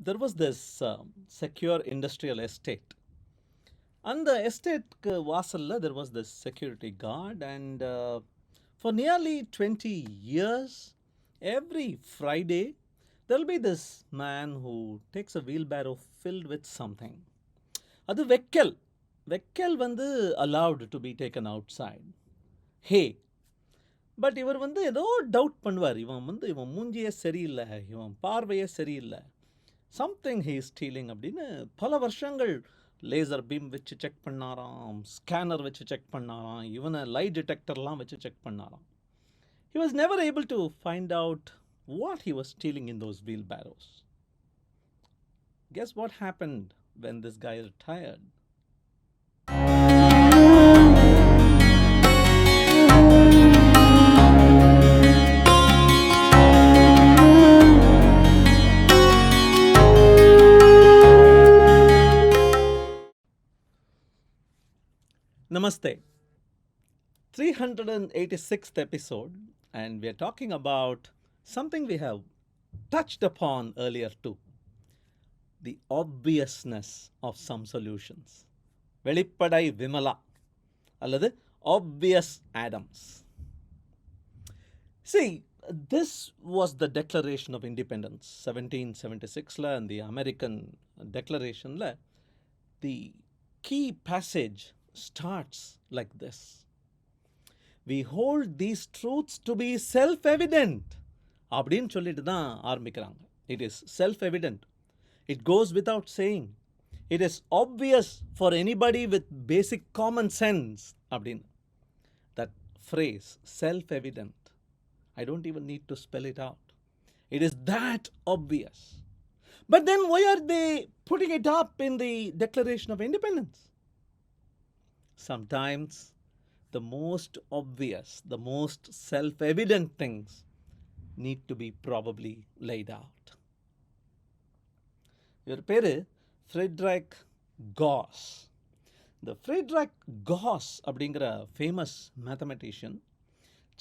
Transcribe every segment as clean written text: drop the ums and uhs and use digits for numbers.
there was this secure industrial estate. And the estate vasalla, there was this security guard, and for nearly 20 years, every Friday, there'll be this man who takes a wheelbarrow filled with something. அது வெக்கல் வெக்கல் வந்து allowed to be taken outside. Hay. But இவர் வந்து ஏதோ doubt பண்ணுவார். இவன் மூஞ்சியே சரியில்லை, இவன் பார்வையே சரியில்லை, சம்திங் ஹீ ஸ்டீலிங் அப்படின்னு பல வருஷங்கள் லேசர் பீம் வச்சு செக் பண்ணாராம், ஸ்கேனர் வச்சு செக் பண்ணாராம், இவனை லை டிடெக்டர்லாம் வச்சு செக் பண்ணாராம். He was never able to find out what he was stealing in those wheelbarrows. Guess what happened when this guy retired? Namaste. 386th episode, and we are talking about something we have touched upon earlier too, the obviousness of some solutions. வெளிப்படை விமலா அல்லது obvious Adams. See, this was the Declaration of Independence 1776 and the American Declaration. The key passage starts like this: we hold these truths to be self-evident. அப்படின்னு சொல்லிட்டு தான் ஆரம்பிக்கிறாங்க. It is self-evident. It goes without saying. It is obvious for anybody with basic common sense. அப்படின்னு. That phrase, self-evident, I don't even need to spell it out. It is that obvious. But then why are they putting it up in the Declaration of Independence? Sometimes the most obvious, the most self-evident things need to be probably laid out. இவர் பேரு Frederick cos. இந்த Frederick cos அப்படிங்கிற famous mathematician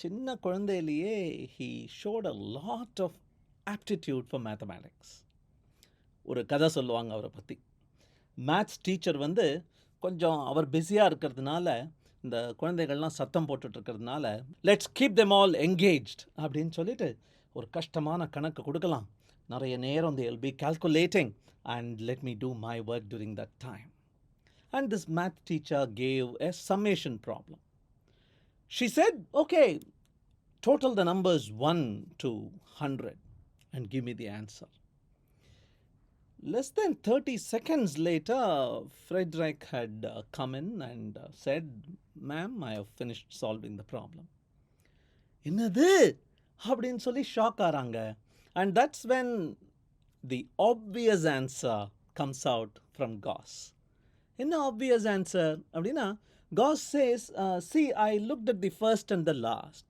சின்ன குழந்தையிலேயே he showed a lot of aptitude for mathematics. ஒரு கதை சொல்லுவாங்க அவரை பற்றி. மேத்ஸ் டீச்சர் வந்து கொஞ்சம் அவர் பிஸியாக இருக்கிறதுனால, இந்த குழந்தைகள்லாம் சத்தம் போட்டுட்ருக்கிறதுனால, let's keep them all engaged அப்படின்னு சொல்லிட்டு ஒரு கஷ்டமான கணக்கு கொடுக்கலாம். நிறைய நேரம் they will be calculating and let me do my work during that time. And this math teacher gave a summation problem. She said, okay, total the numbers 1 to 100 and give me the answer. Less than 30 seconds later, Frederick had come in and said, ma'am, I have finished solving the problem. என்னது அப்படின்னு சொல்லி shock ஆறாங்க. And that's when the obvious answer comes out from Gauss. என்ன obvious answer அப்படின்னா, Gauss says, see, I looked at the first and the last.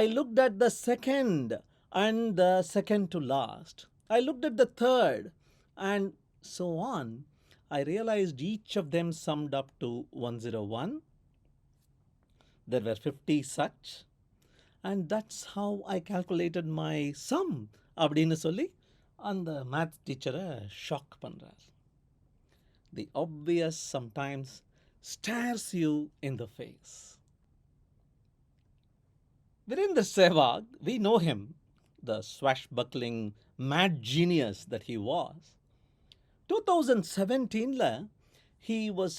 I looked at the second and the second to last. I looked at the third and so on. I realized each of them summed up to 101. There were 50 such. And that's how I calculated my sum. அப்படின்னு சொல்லி அந்த math டீச்சரை shock பண்ணுறார். The obvious sometimes stares you in the face. Virendra Sehwag, we know him, the swashbuckling mad genius that he was. 2017 he was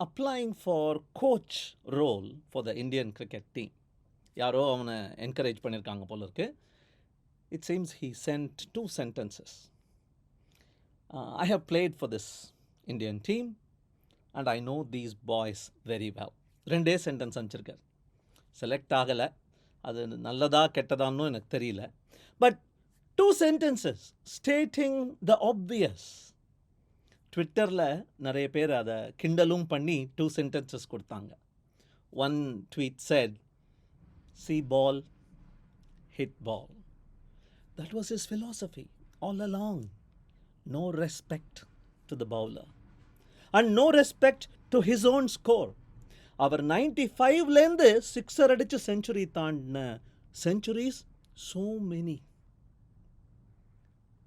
applying for coach role for the Indian cricket team. யாரோ அவனை encourage பண்ணியிருக்காங்க போல இருக்கு. It seems he sent 2 sentences. I have played for this Indian team and I know these boys very well. 2 sentence அனுப்பிச்சிருக்கார். Select ஆகலை, அது நல்லதா கெட்டதான்னு எனக்கு தெரியல. But 2 sentences stating the obvious. ட்விட்டரில் நிறைய பேர் அதை கிண்டலும் பண்ணி 2 sentences கொடுத்தாங்க. One tweet said, see ball, hit ball. That was his philosophy all along. No respect to the bowler and no respect to his own score. அவர் 95லேருந்து sixer அடித்து century தாண்டின செஞ்சுரிஸ் so many.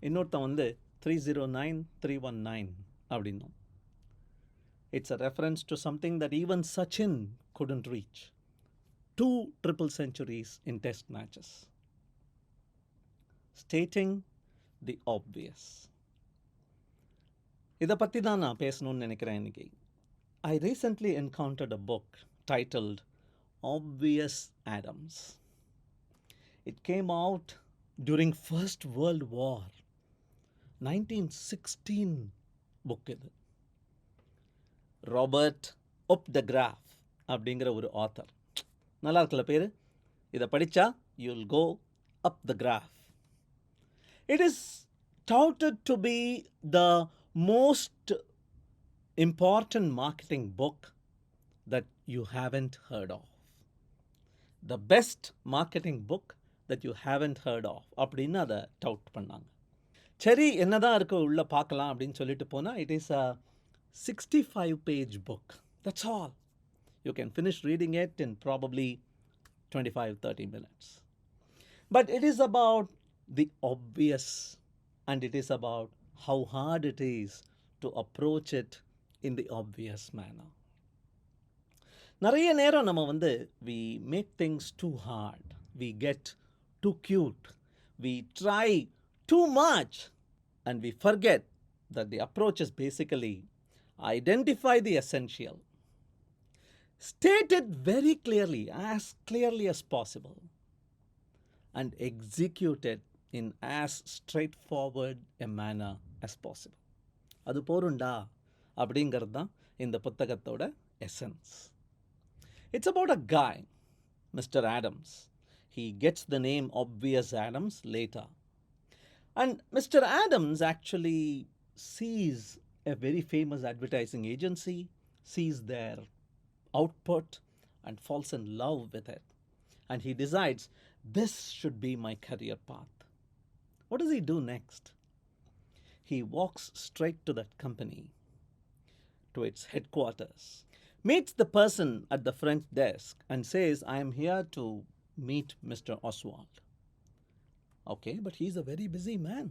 இன்னொருத்தன் வந்து 309 அப்படின்னும். It's a reference to something that even Sachin couldn't reach. 2 triple centuries in test matches. Stating the obvious. இதை பற்றி தான் நான் பேசணும்னு நினைக்கிறேன் இன்னைக்கு. I recently encountered a book titled Obvious Adams. It came out during First World War. 1916 book இது. Robert Updegraff அப்படிங்கிற ஒரு ஆத்தர். நல்லா இருக்குல்ல பேர்? இதை படித்தா you'll go up the graph. It is touted to be the most important marketing book that you haven't heard of. The best marketing book that you haven't heard of அப்படின்னு அதை doubt பண்ணாங்க. சரி, என்னதான் இருக்கு உள்ள பார்க்கலாம் அப்படின்னு சொல்லிட்டு போனால், it is a 65-page book. That's all. You can finish reading it in probably 25-30 minutes. But it is about the obvious, and it is about how hard it is to approach it in the obvious manner. நிறைய நேரம் நம்ம வந்து we make things too hard, we get too cute, we try too much, and we forget that the approach is basically identify the essential, state it very clearly as possible, and execute it in as straightforward a manner as possible. அது போருண்டா அப்படிங்கிறது தான் இந்த புத்தகத்தோட essence. It's about a guy, Mr. Adams. He gets the name Obvious Adams later. And Mr. Adams actually sees a very famous advertising agency, sees their output, and falls in love with it. And he decides, this should be my career path. What does he do next? He walks straight to that company, to its headquarters, meets the person at the front desk and says, I am here to meet Mr. Oswald. Okay, but he's a very busy man.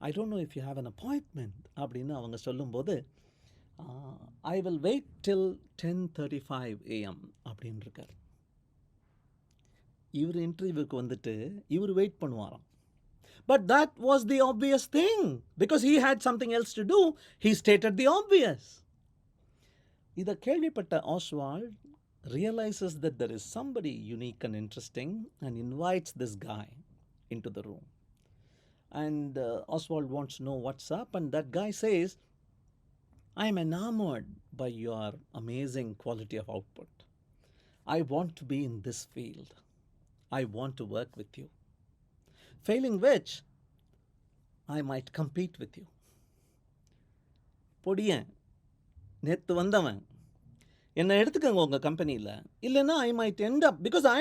I don't know if you have an appointment. அப்படின்னு அவங்க சொல்லும்போது, I will wait till 10:35 a.m. அப்படின்னு இருக்கார். இவர் இன்டர்வியூக்கு வந்துட்டு இவர் wait பண்ணுவாராம். But that was the obvious thing. Because he had something else to do, he stated the obvious. இதை கேள்விப்பட்ட Oswald realizes that there is somebody unique and interesting and invites this guy into the room. And Oswald wants to know what's up, and that guy says, I am enamored by your amazing quality of output. I want to be in this field. I want to work with you. Failing which, I might compete with you. பொடியன், நேற்று வந்தவன், என்னை எடுத்துக்கங்க உங்கள் கம்பெனியில், இல்லைன்னா I might end up, because I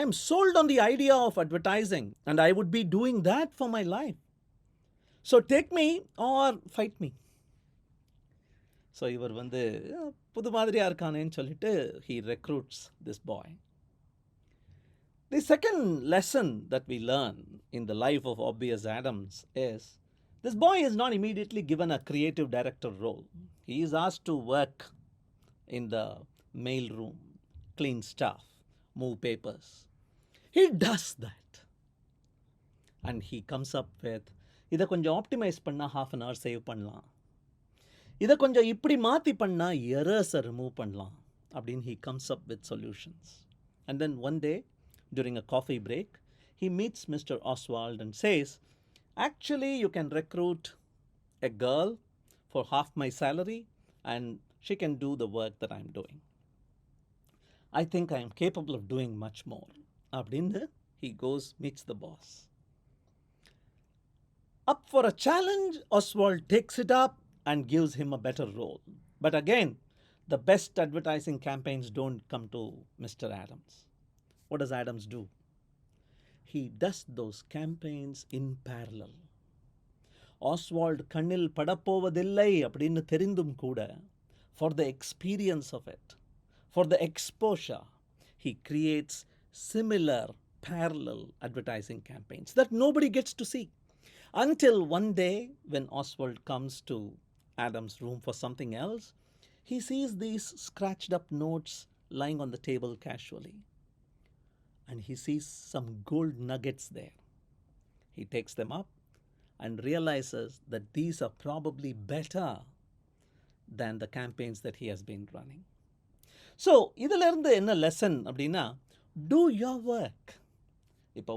am sold on the idea of advertising, and I would be doing that for my life. So take me or fight me. So இவர் வந்து புது மாதிரியாக இருக்கானேன்னு சொல்லிட்டு he recruits this boy. The second lesson that we learn in the life of Obvious Adams is this boy is not immediately given a creative director role. He is asked to work in the mail room, clean stuff, move papers. He does that. And he comes up with, இதை கொஞ்சம் optimise பண்ணால் half an hour save பண்ணலாம், இதை கொஞ்சம் இப்படி மாற்றி பண்ணால் எரர்ஸை remove பண்ணலாம் அப்படின்னு he comes up with solutions. And then one day, during a coffee break, he meets Mr. Oswald and says, actually you can recruit a girl for half my salary and she can do the work that I'm doing. I think I am capable of doing much more. அப்படின்னு he goes, meets the boss. Up for a challenge, Oswald takes it up and gives him a better role. But again, the best advertising campaigns don't come to Mr. Adams. What does Adams do? He does those campaigns in parallel. Oswald கண்ணில் படப்போவதில்லை அப்படின்னு தெரிந்தும் கூட, for the experience of it, for the exposure, he creates similar parallel advertising campaigns that nobody gets to see. Until one day, when Oswald comes to Adam's room for something else, he sees these scratched up notes lying on the table casually. And he sees some gold nuggets there. He takes them up and realizes that these are probably better than the campaigns that he has been running. So இதிலிருந்து என்ன lesson அப்படின்னா, two your work. இப்போ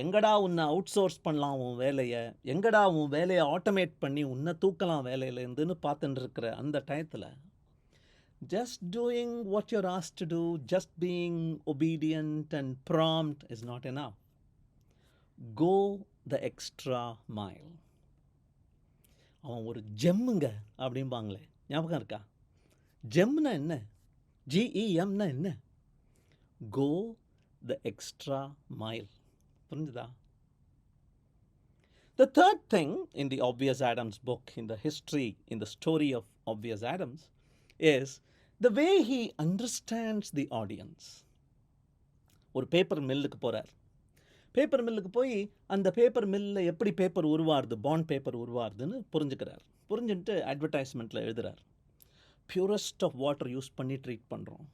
எங்கடா உன்னை out source பண்ணலாம் உன் வேலையை, எங்கடா உன் வேலையை ஆட்டோமேட் பண்ணி உன்னை தூக்கலாம் வேலையிலேருந்துன்னு பார்த்துட்டு இருக்கிற அந்த டயத்தில், just doing what you're asked to do, just being obedient and prompt is not enough. Go the extra mile. அவன் ஒரு ஜெம்முங்க அப்படிம்பாங்களே, ஞாபகம் இருக்கா? ஜெம்னா என்ன? GEMனா என்ன? Go the extra mile. புரிஞ்சுதா? The third thing in the Obvious Adams book, in the history, in the story of Obvious Adams, is the way he understands the audience. ஒரு paper மில்லுக்கு போகிறார். பேப்பர் மில்லுக்கு போய் அந்த பேப்பர் மில்லில் எப்படி paper உருவாருது, bond paper உருவாருதுன்னு புரிஞ்சுக்கிறார். புரிஞ்சுட்டு அட்வர்டைஸ்மெண்ட்டில் எழுதுகிறார். பியூரஸ்ட் ஆஃப் வாட்டர் யூஸ் பண்ணி ட்ரீட் பண்ணுறோம்.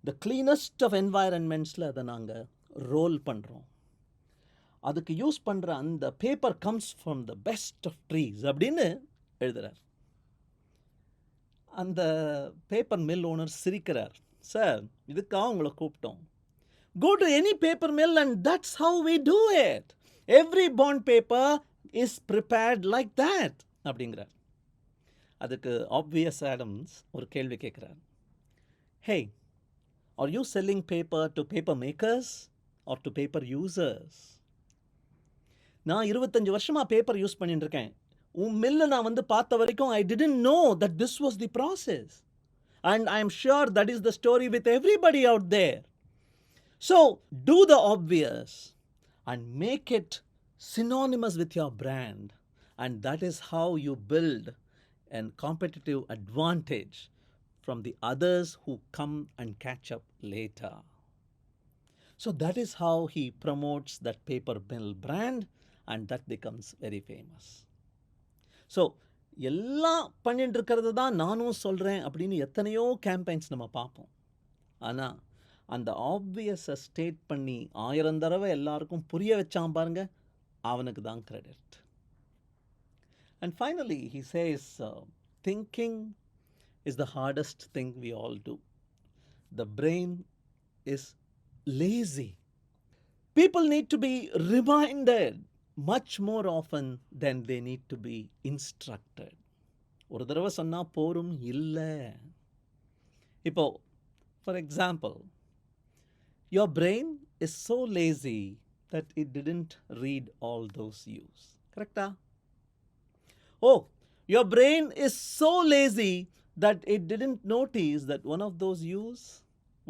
த க்ளீனஸ்ட் ஆஃப் என்வாயரன்மெண்ட்ஸில் அதை நாங்கள் ரோல் பண்ணுறோம். அதுக்கு யூஸ் பண்ணுற அந்த paper comes from the best of trees அப்படின்னு எழுதுகிறார். அந்த பேப்பர் மில் ஓனர் சிரிக்கிறார். சார், இதுக்காக உங்களை கூப்பிட்டோம். Go to any paper mill and that's how we do it. Every bond paper is prepared like that. அப்படிங்கிறார். அதுக்கு ஆப்வியஸ் ஆடம்ஸ் ஒரு கேள்வி கேட்குறார். Hey, are you selling paper to paper makers or to paper users? நான் 25 வருஷமாக paper use பண்ணிட்டு இருக்கேன். உன் மில்லை நான் பார்த்த வரைக்கும் I didn't know that this was the process. And I am sure that is the story with everybody out there. So, do the obvious and make it synonymous with your brand. And that is how you build a competitive advantage from the others who come and catch up later. So, that is how he promotes that paper mill brand and that becomes very famous. So, எல்லாம் பண்ணிட்டு இருக்கிறது தான் நானும் சொல்கிறேன் அப்படின்னு எத்தனையோ campaigns நம்ம பார்ப்போம். ஆனால் அந்த ஆப்வியஸை ஸ்டேட் பண்ணி 1000 தடவை எல்லாருக்கும் புரிய வச்சான் பாருங்க, அவனுக்கு தான் credit. And finally he says, thinking is the hardest thing we all do. The brain is lazy. People need to be reminded much more often than they need to be instructed. ஒரு தடவை சொன்னால் போரும் இல்லை. இப்போ for example, your brain is so lazy that it didn't read all those U's. Correct? Oh, your brain is so lazy that it didn't notice that one of those U's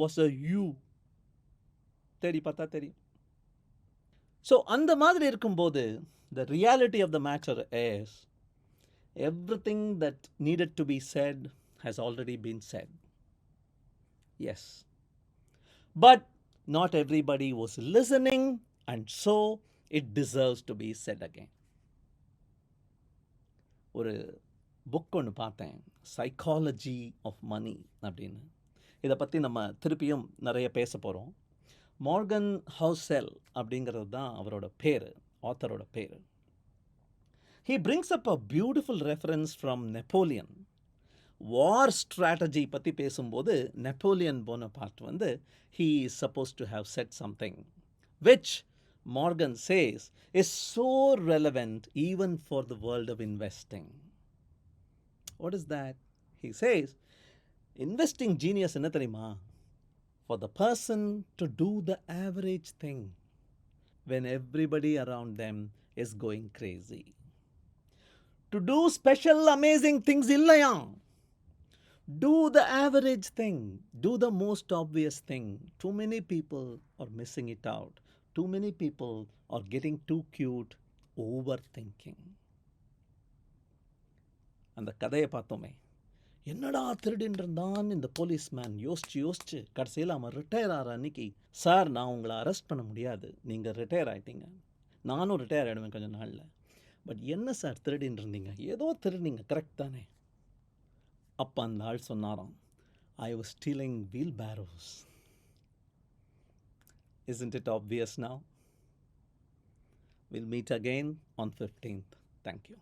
was a U. தேடி பார்த்தா தெரியும். So அந்த மாதிரி இருக்கும்போது the reality of the matter is everything that needed to be said has already been said. Yes. But not everybody was listening, and so it deserves to be said again. ஒரு book ஒன்று பார்த்தேன், psychology of money அப்படின்னு. இதை பற்றி நம்ம திருப்பியும் நிறைய பேச போகிறோம். மார்கன் ஹவுசெல் அப்படிங்கிறது தான் அவரோட பேர், ஆத்தரோட பேர். He brings up a beautiful reference from Napoleon. War strategy பற்றி பேசும்போது Napoleon Bonaparte he is supposed to have said something which Morgan says is so relevant even for the world of investing. What is that? He says, investing genius என்ன தெரியுமா? For the person to do the average thing when everybody around them is going crazy. To do special amazing things இல்லையா? Do the average thing. Do the most obvious thing. Too many people are missing it out. Too many people are getting too cute, overthinking. அந்த கதையை பார்த்தோமே, என்னடா திருடின்னு இருந்தான் இந்த policeman யோசிச்சு கடைசியில் அவன் ரிட்டையர் ஆகிற அன்னைக்கு, சார் நான் உங்களை அரெஸ்ட் பண்ண முடியாது, நீங்கள் ரிட்டையர் ஆகிட்டீங்க, நானும் ரிட்டையர் ஆகிடுவேன் கொஞ்சம் நாளில். பட் என்ன சார் திருடின்னு இருந்தீங்க? ஏதோ திருடினீங்க, கரெக்ட் தானே? அப்போ அந்த ஆள் சொன்னாராம், I was stealing wheelbarrows. Isn't it obvious now? We'll meet again on 15th. Thank you.